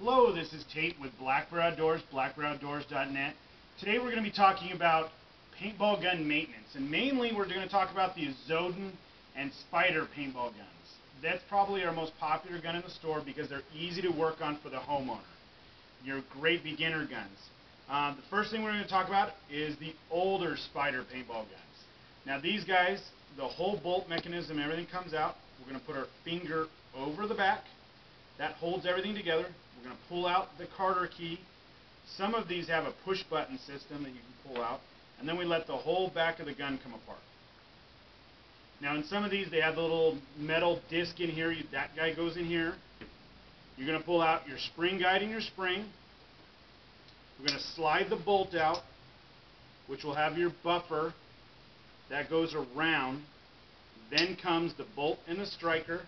Hello, this is Tate with Black Bear Outdoors, blackbearoutdoors.net. Today we're going to be talking about paintball gun maintenance, and mainly we're going to talk about the Azodin and Spyder paintball guns. That's probably our most popular gun in the store because they're easy to work on for the homeowner. You're great beginner guns. The first thing we're going to talk about is the older Spyder paintball guns. Now these guys, the whole bolt mechanism, everything comes out. We're going to put our finger over the back. That holds everything together. We're going to pull out the Carter key. Some of these have a push button system that you can pull out, and then we let the whole back of the gun come apart. Now in some of these they have the little metal disc in here. That guy goes in here. You're going to pull out your spring guide and your spring. We're going to slide the bolt out, which will have your buffer. That goes around. Then comes the bolt and the striker.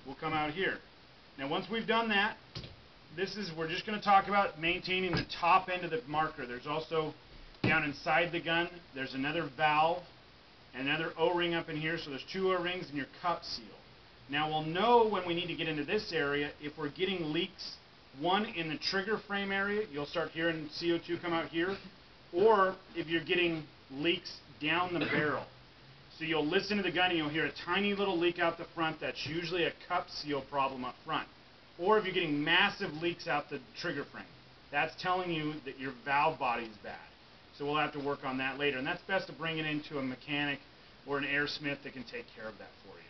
Will come out here. Now once we've done that, we're just going to talk about maintaining the top end of the marker. There's also down inside the gun, there's another valve and another O-ring up in here, so there's two O-rings and your cup seal. Now we'll know when we need to get into this area if we're getting leaks, one in the trigger frame area, you'll start hearing CO2 come out here, or if you're getting leaks down the barrel. So you'll listen to the gun and you'll hear a tiny little leak out the front. That's usually a cup seal problem up front. Or if you're getting massive leaks out the trigger frame, that's telling you that your valve body is bad. So we'll have to work on that later. And that's best to bring it into a mechanic or an airsmith that can take care of that for you.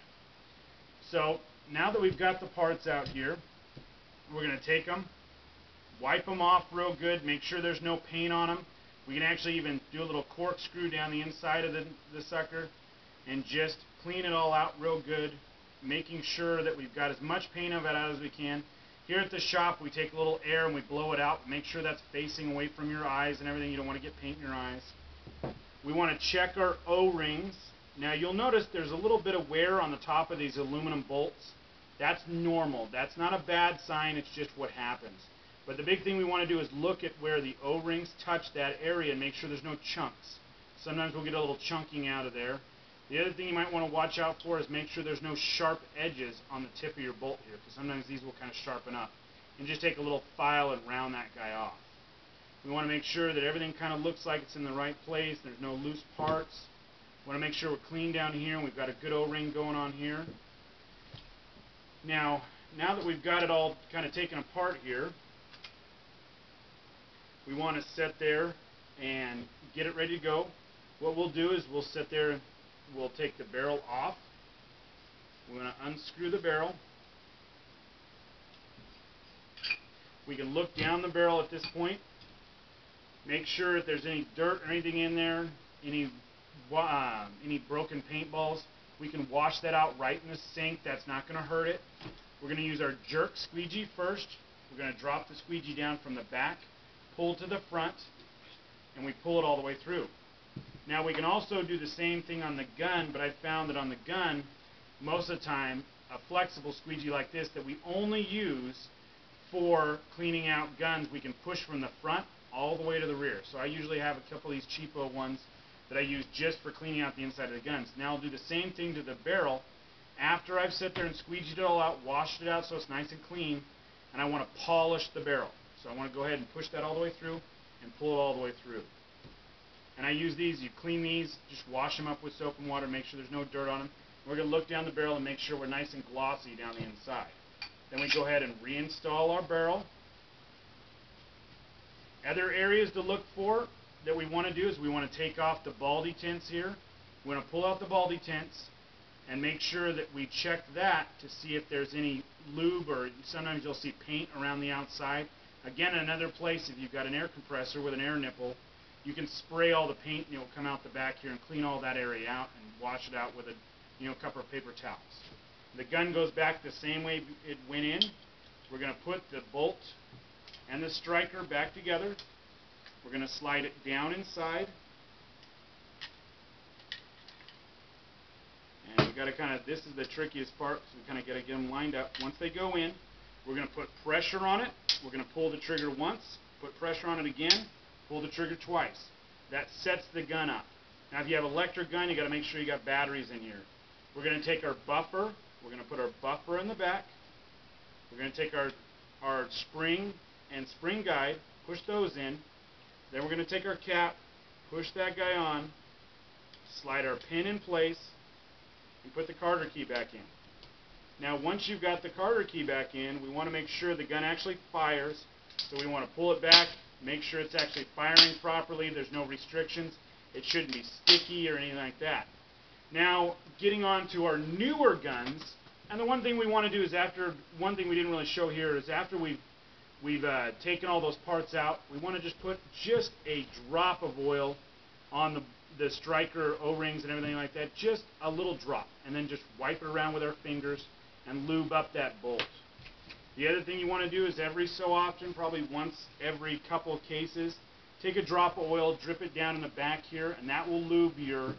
So now that we've got the parts out here, we're going to take them, wipe them off real good, make sure there's no paint on them. We can actually even do a little corkscrew down the inside of the sucker and just clean it all out real good, making sure that we've got as much paint of it out as we can. Here at the shop, we take a little air and we blow it out, make sure that's facing away from your eyes and everything. You don't want to get paint in your eyes. We want to check our O-rings. Now you'll notice there's a little bit of wear on the top of these aluminum bolts. That's normal. That's not a bad sign, it's just what happens. But the big thing we want to do is look at where the O-rings touch that area and make sure there's no chunks. Sometimes we'll get a little chunking out of there. The other thing you might want to watch out for is make sure there's no sharp edges on the tip of your bolt here, because sometimes these will kind of sharpen up. And just take a little file and round that guy off. We want to make sure that everything kind of looks like it's in the right place, there's no loose parts. We want to make sure we're clean down here and we've got a good O-ring going on here. Now that we've got it all kind of taken apart here, we want to sit there and get it ready to go. What we'll do is we'll sit there and we'll take the barrel off. We're going to unscrew the barrel. We can look down the barrel at this point. Make sure if there's any dirt or anything in there, any broken paintballs, we can wash that out right in the sink. That's not going to hurt it. We're going to use our jerk squeegee first. We're going to drop the squeegee down from the back, pull to the front, and we pull it all the way through. Now we can also do the same thing on the gun, but I found that on the gun, most of the time, a flexible squeegee like this that we only use for cleaning out guns, we can push from the front all the way to the rear. So I usually have a couple of these cheapo ones that I use just for cleaning out the inside of the guns. Now I'll do the same thing to the barrel. After I've sat there and squeegeed it all out, washed it out so it's nice and clean, and I want to polish the barrel. So I want to go ahead and push that all the way through and pull it all the way through. And I use these, you clean these, just wash them up with soap and water, make sure there's no dirt on them. We're going to look down the barrel and make sure we're nice and glossy down the inside. Then we go ahead and reinstall our barrel. Other areas to look for that we want to do is we want to take off the baldy tents here. We want to pull out the baldy tents and make sure that we check that to see if there's any lube, or sometimes you'll see paint around the outside. Again, another place, if you've got an air compressor with an air nipple, you can spray all the paint and it'll come out the back here and clean all that area out and wash it out with a couple of paper towels. The gun goes back the same way it went in. We're going to put the bolt and the striker back together. We're going to slide it down inside. And we've got to kind of, this is the trickiest part, so we kind of got to get them lined up. Once they go in, we're going to put pressure on it. We're going to pull the trigger once, put pressure on it again, pull the trigger twice. That sets the gun up. Now if you have an electric gun, you got to make sure you got batteries in here. We're going to take our buffer. We're going to put our buffer in the back. We're going to take our our spring and spring guide, push those in. Then we're going to take our cap, push that guy on, slide our pin in place, and put the Carter key back in. Now once you've got the Carter key back in, we want to make sure the gun actually fires. So we want to pull it back, make sure it's actually firing properly, there's no restrictions. It shouldn't be sticky or anything like that. Now, getting on to our newer guns, and the one thing we want to do is one thing we didn't really show here is after we've taken all those parts out, we want to just put just a drop of oil on the striker O-rings and everything like that, just a little drop, and then just wipe it around with our fingers and lube up that bolt. The other thing you want to do is every so often, probably once every couple of cases, take a drop of oil, drip it down in the back here, and that will lube your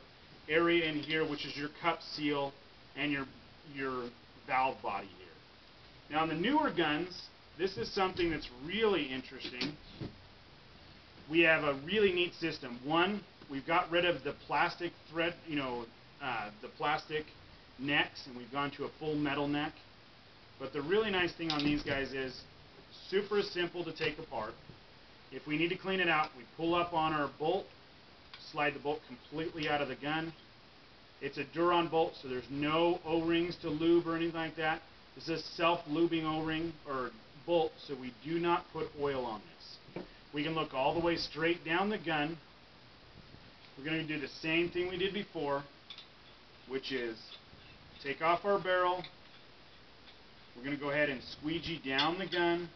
area in here, which is your cup seal and your valve body here. Now, on the newer guns, this is something that's really interesting. We have a really neat system. One, we've got rid of the plastic thread, the plastic necks, and we've gone to a full metal neck. But the really nice thing on these guys is super simple to take apart. If we need to clean it out, we pull up on our bolt, slide the bolt completely out of the gun. It's a Duron bolt, so there's no O-rings to lube or anything like that. This is a self-lubing O-ring or bolt, so we do not put oil on this. We can look all the way straight down the gun. We're going to do the same thing we did before, which is take off our barrel. We're going to go ahead and squeegee down the gun,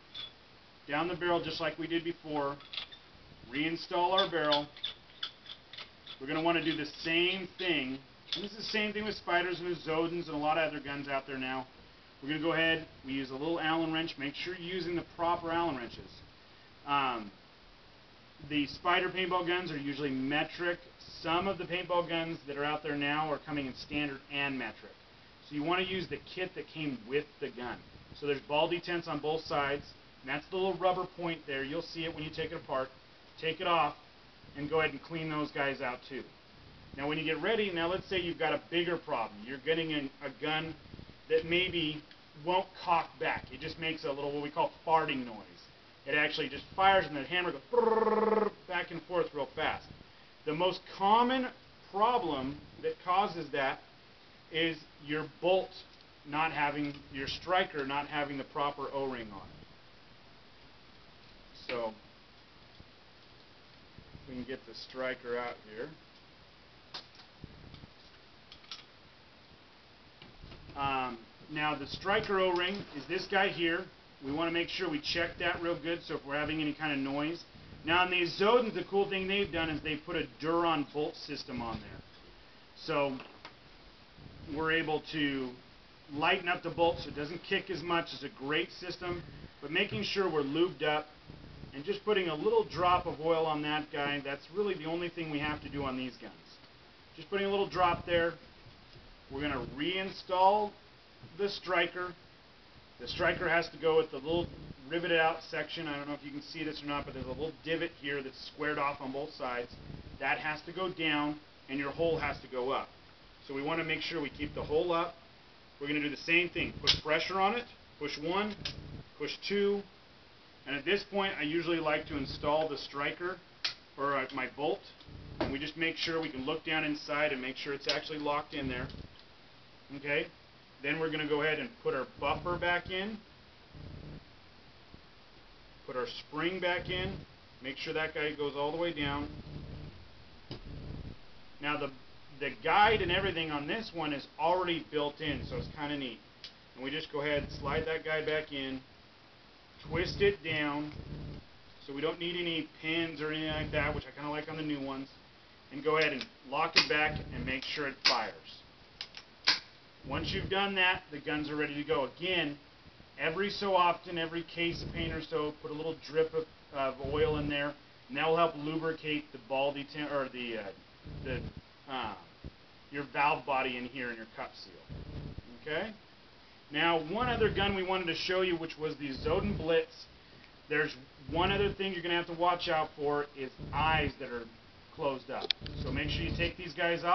down the barrel just like we did before, reinstall our barrel. We're going to want to do the same thing, and this is the same thing with Spyders and Azodins and a lot of other guns out there now. We're going to go ahead, we use a little Allen wrench, make sure you're using the proper Allen wrenches. The Spyder paintball guns are usually metric. Some of the paintball guns that are out there now are coming in standard and metric. So you want to use the kit that came with the gun. So there's ball detents on both sides, and that's the little rubber point there. You'll see it when you take it apart. Take it off, and go ahead and clean those guys out too. Now when you get ready, now let's say you've got a bigger problem. You're getting a gun that maybe won't cock back. It just makes a little, what we call farting noise. It actually just fires and the hammer goes back and forth real fast. The most common problem that causes that is your bolt not having, your striker not having the proper O-ring on it. So, we can get the striker out here. Now the striker O-ring is this guy here. We want to make sure we check that real good, so if we're having any kind of noise. Now on the Azodin, the cool thing they've done is they've put a Duron bolt system on there. So we're able to lighten up the bolt so it doesn't kick as much. It's a great system, but making sure we're lubed up and just putting a little drop of oil on that guy, that's really the only thing we have to do on these guns. Just putting a little drop there. We're going to reinstall the striker. The striker has to go with the little riveted out section. I don't know if you can see this or not, but there's a little divot here that's squared off on both sides. That has to go down, and your hole has to go up. So we want to make sure we keep the hole up. We're going to do the same thing. Put pressure on it. Push 1, push 2. And at this point, I usually like to install the striker, or my bolt. And we just make sure we can look down inside and make sure it's actually locked in there. Okay? Then we're going to go ahead and put our buffer back in. Put our spring back in. Make sure that guy goes all the way down. Now the guide and everything on this one is already built in, so it's kind of neat. And we just go ahead and slide that guy back in. Twist it down, so we don't need any pins or anything like that, which I kind of like on the new ones. And go ahead and lock it back and make sure it fires. Once you've done that, the guns are ready to go. Again, every so often, every case of paint or so, put a little drip of oil in there, and that will help lubricate the ball detent or your valve body in here in your cup seal. Okay. Now, one other gun we wanted to show you, which was the Azodin Blitz. There's one other thing you're going to have to watch out for is eyes that are closed up. So make sure you take these guys off.